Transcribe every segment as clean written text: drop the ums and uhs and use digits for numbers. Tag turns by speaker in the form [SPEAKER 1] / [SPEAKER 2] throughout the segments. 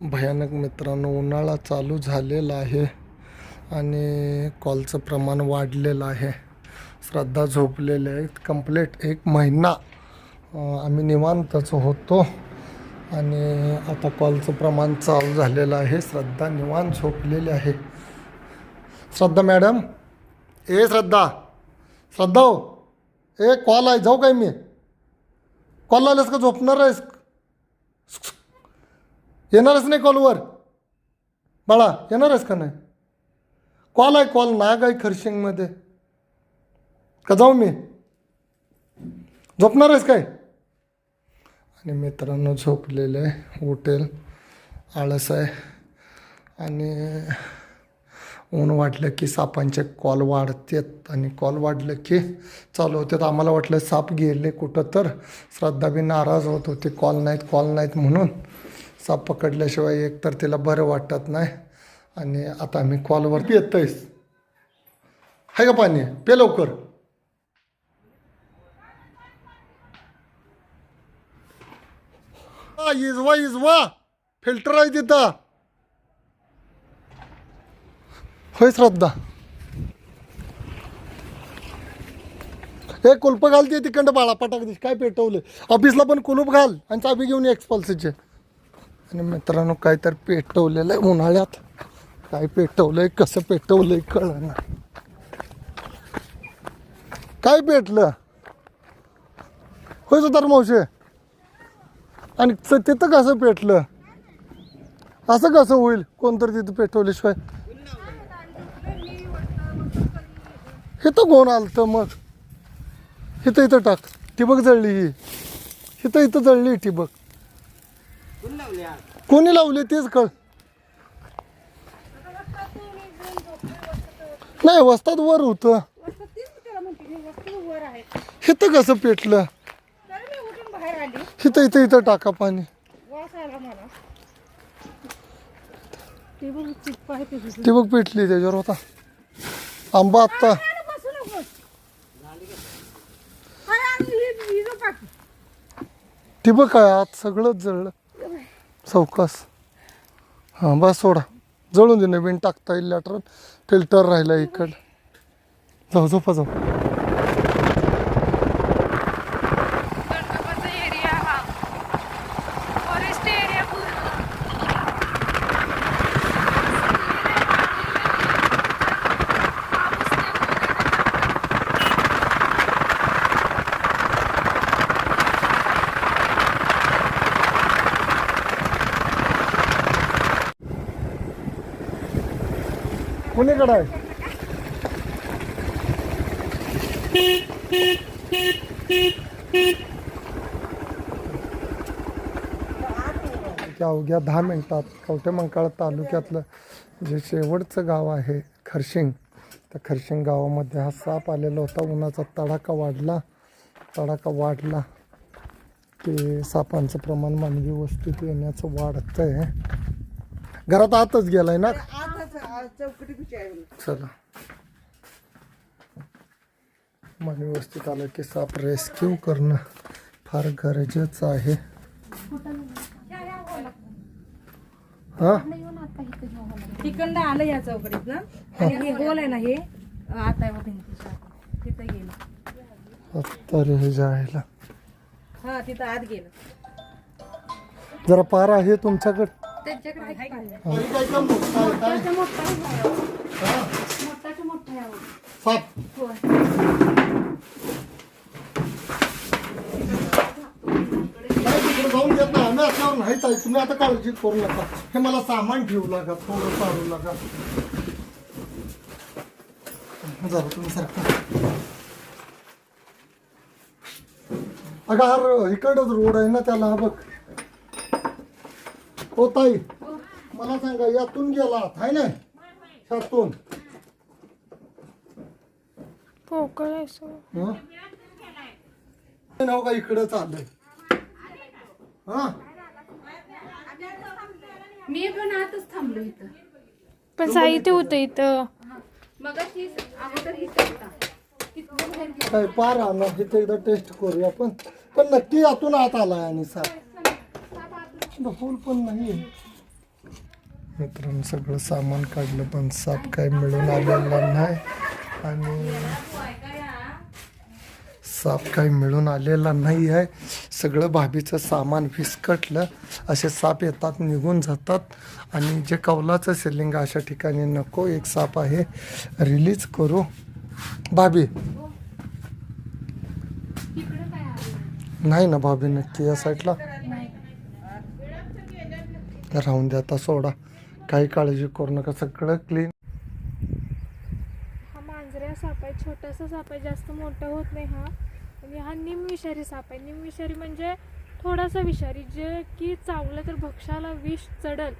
[SPEAKER 1] भयानक मित्रांनो, उन्हाळा चालू झालेला आहे आणि कॉलचं प्रमाण वाढलेलं आहे. श्रद्धा झोपलेले आहेत. कंप्लीट 1 महिना आम्ही निवांतच होतो आणि आता कॉलचं प्रमाण चालू झालेलं आहे. श्रद्धा निवांत झोपलेली आहे. श्रद्धा मॅडम, श्रद्धा श्रद्धा हो, कॉल आहे, जाऊ काय मी? कॉल आलेस का? झोपणार आहेस? येणारच नाही कॉलवर? बाळा येणार आहेस का नाही? कॉल आहे, कॉल नाग आहे खरशिंगमध्ये. का जाऊ मी? झोपणार आहेस काय? आणि मित्रांनो झोपलेलं आहे, उठेल, आळस आहे. आणि ऊन वाढलं की सापांचे कॉल वाढतात आणि कॉल वाढलं की चालू होतात. आम्हाला वाटलं साप गेले कुठं, तर श्रद्धा बी नाराज होत होती, कॉल नाहीत म्हणून. साप पकडल्याशिवाय एकतर तिला बरं वाटत नाही. आणि आता आम्ही कॉलवर येतोयस. आहे का पाणी? पे लवकर. इजवा फिल्टर आहे तिथं. होय श्रद्धा, कुलप घालते तिकडं बाळा, पटाक दिस काय पेटवले. ऑफिसला पण कुलूप घाल आणि चाबी घेऊन एक्सपल्सचे. आणि मित्रांनो काहीतरी पेटवलेलं आहे उन्हाळ्यात. काय पेटवलंय, कसं पेटवलंय कळना. काय पेटलं? होय सुतार मावशे. आणि तिथं कसं पेटलं? असं कसं होईल? कोणतरी तिथं पेटवल्याशिवाय. इथं कोण आलं मग? इथं टाक. ठिबक जळली ही. इथं जळली ठिबक. कोणी लावले तेच कळ नाही. वस्तात वर होतं. इथं कसं पेटलं? इथं टाका पाणी. ठिबक पेटली, त्याच्यावर होता आंबा. आत्ता ठिबक आहे आत, सगळंच जळलं. चौकास. हां बस सोडा, जळून दे. नवीन टाकता येईल. लॅटर फिल्टर राहिला इकडं. जाऊ झोपा जाऊ. कुणीकडे आहे? अवघ्या 10 मिनिटात कवठेमंकाळ तालुक्यातलं जे शेवटचं गाव आहे खरशिंग, त्या खरशिंग गावामध्ये हा साप आलेला होता. उन्हाचा तडाखा वाढला की सापांचं प्रमाण मानवी वस्तीत येण्याचं वाढतंय. घरात आतच गेलाय ना? चला, मानवी वस्तीत आलं की साप रेस्क्यू करणं फार गरजेचं आहे. हा,
[SPEAKER 2] तिकडं आलं या चौकडीत ना. आणि हे होल आहे ना, हे आता तिथं गेलं.
[SPEAKER 1] तर हे जायला
[SPEAKER 2] हा, तिथं आत गेलं.
[SPEAKER 1] जरा पार आहे तुमच्याकडे?
[SPEAKER 2] त्यांच्याकडे
[SPEAKER 1] जाऊन देत नाही आम्ही. असल्यावर नाहीच आहे. तुम्ही आता काळजी करू नका. हे मला सामान ठेवू लागा, थोडं काढू लागा. जरा तुम्ही सारखं. अगं हा इकडंच रोड आहे ना त्याला. हा बघ. हो ताई, मला सांगा, यातून गेला आहे ना? ह्यातून नाव का इकडंच आलंय. हा,
[SPEAKER 2] मी पण आतच थांबलो इथं.
[SPEAKER 3] पण साहित्य होतं इथं.
[SPEAKER 2] मग अगोदर
[SPEAKER 1] काय पार आणा. इथे एकदा टेस्ट करूया आपण. पण नक्की यातून आत आलाय आणि साप. होल पण नाही. मित्रांनो सगळं सामान काढलं पण साप काय मिळून आलेला नाही आणि साप काही मिळून आलेला नाही आहे. सगळं भाभीचं सामान विस्कटलं. असे साप येतात निघून जातात आणि जे कौलाचं सिलिंग अशा ठिकाणी नको. एक साप आहे रिलीज करू भाभी. नाही ना भाभी नक्की या साईडला राहून द्या. आता सोडा, काही काळजी करू नका, सगळं क्लीन.
[SPEAKER 3] हा मांजऱ्या साप आहे, छोटासा साप आहे, जास्त मोठा होत नाही हा. आणि हा निमविषारी साप आहे. निमविषारी म्हणजे थोडासा विषारी, जे की चावलं तर भक्ष्याला विष चढल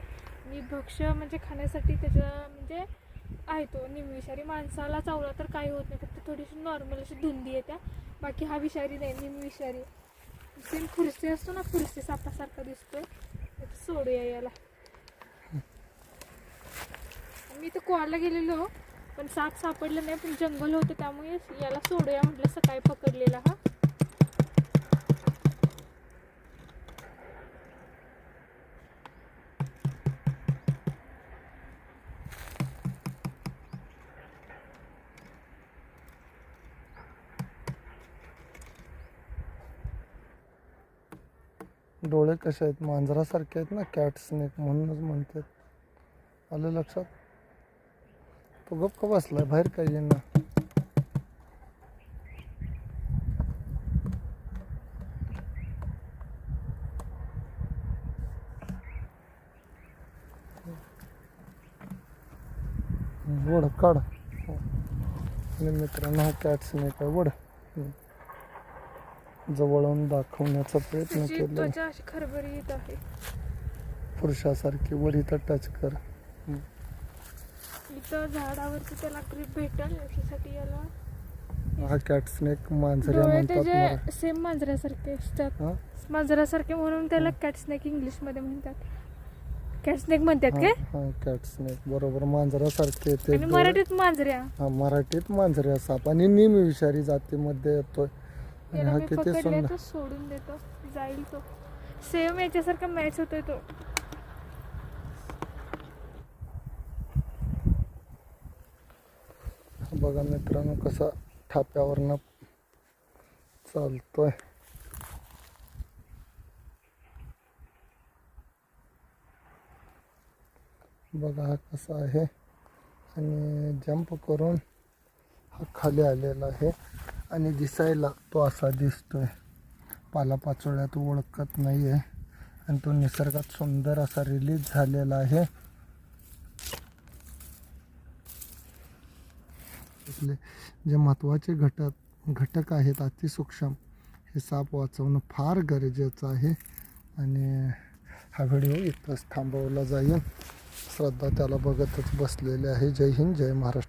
[SPEAKER 3] आणि भक्ष्य म्हणजे खाण्यासाठी त्याच्या म्हणजे आहे तो निमविषारी. माणसाला चावला तर काही होत नाही, फक्त थोडीशी नॉर्मल अशी धुंदी येत्या. बाकी हा विषारी नाही, निमविषारी. सेम फुरसे असतो ना, फुरसे सापासारखा दिसतोय. सोडूया याला. मी तर कोवाला गेलेलो पण साप सापडलं नाही, पण जंगल होतं त्यामुळे याला सोडूया म्हटलं. सकाळी पकडलेला हा.
[SPEAKER 1] डोळे कसे आहेत, मांजरासारखे आहेत ना, कॅट स्नेक म्हणूनच म्हणतात. आलं लक्षात? तो गप्प बसलाय, बाहेर काही येईना. वड काढ. आणि मित्रांनो हा कॅट स्नेक आहे. वड जवळून दाखवण्याचा प्रयत्न
[SPEAKER 3] त्याची
[SPEAKER 1] केला.
[SPEAKER 3] त्वचा अशी खरबरीत आहे.
[SPEAKER 1] पुरुषासारखी वर इथं टच कर.
[SPEAKER 3] इथं झाडावरती त्याला ग्रीप भेटेल याच्यासाठी याला.
[SPEAKER 1] हा कॅट स्नेक मांजऱ्या
[SPEAKER 3] डोळे
[SPEAKER 1] म्हणतात.
[SPEAKER 3] त्याचे सेम मांजरासारखे असतात.
[SPEAKER 1] हा?
[SPEAKER 3] मांजरासारखे म्हणून त्याला कॅट स्नेक इंग्लिश मध्ये म्हणतात. कॅट स्नेक म्हणतात काय?
[SPEAKER 1] हा कॅट स्नेक बरोबर, मांजरासारखे ते
[SPEAKER 3] आणि मराठीत मांजऱ्या.
[SPEAKER 1] हा मराठीत मांजऱ्या साप आणि निमविषारी जातीमध्ये येतोय. आणि
[SPEAKER 3] याला
[SPEAKER 1] हा
[SPEAKER 3] मी
[SPEAKER 1] किती
[SPEAKER 3] पकडले
[SPEAKER 1] सुंदर.
[SPEAKER 3] तर सोडून देतो, जाईल तो. सेम याच्यासारखा मॅच होतोय तो.
[SPEAKER 1] बघा मित्रांनो कसा ठाप्यावरनं चालतोय. बघा हा कसा आहे आणि जंप करून हा खाली आलेला आहे आणि दिसायला तो असा दिसतोय. पालापाचोळ्यात ओळखत नाही आहे आणि तो निसर्गात सुंदर असा रिलीज झालेला आहे. जे महत्त्वाचे घटक आहेत अतिसूक्ष्म, हे साप वाचवणं फार गरजेचं आहे. आणि हा व्हिडिओ इथंच थांबवला जाईल. श्रद्धा त्याला बघतच बसलेली आहे. जय हिंद, जय महाराष्ट्र.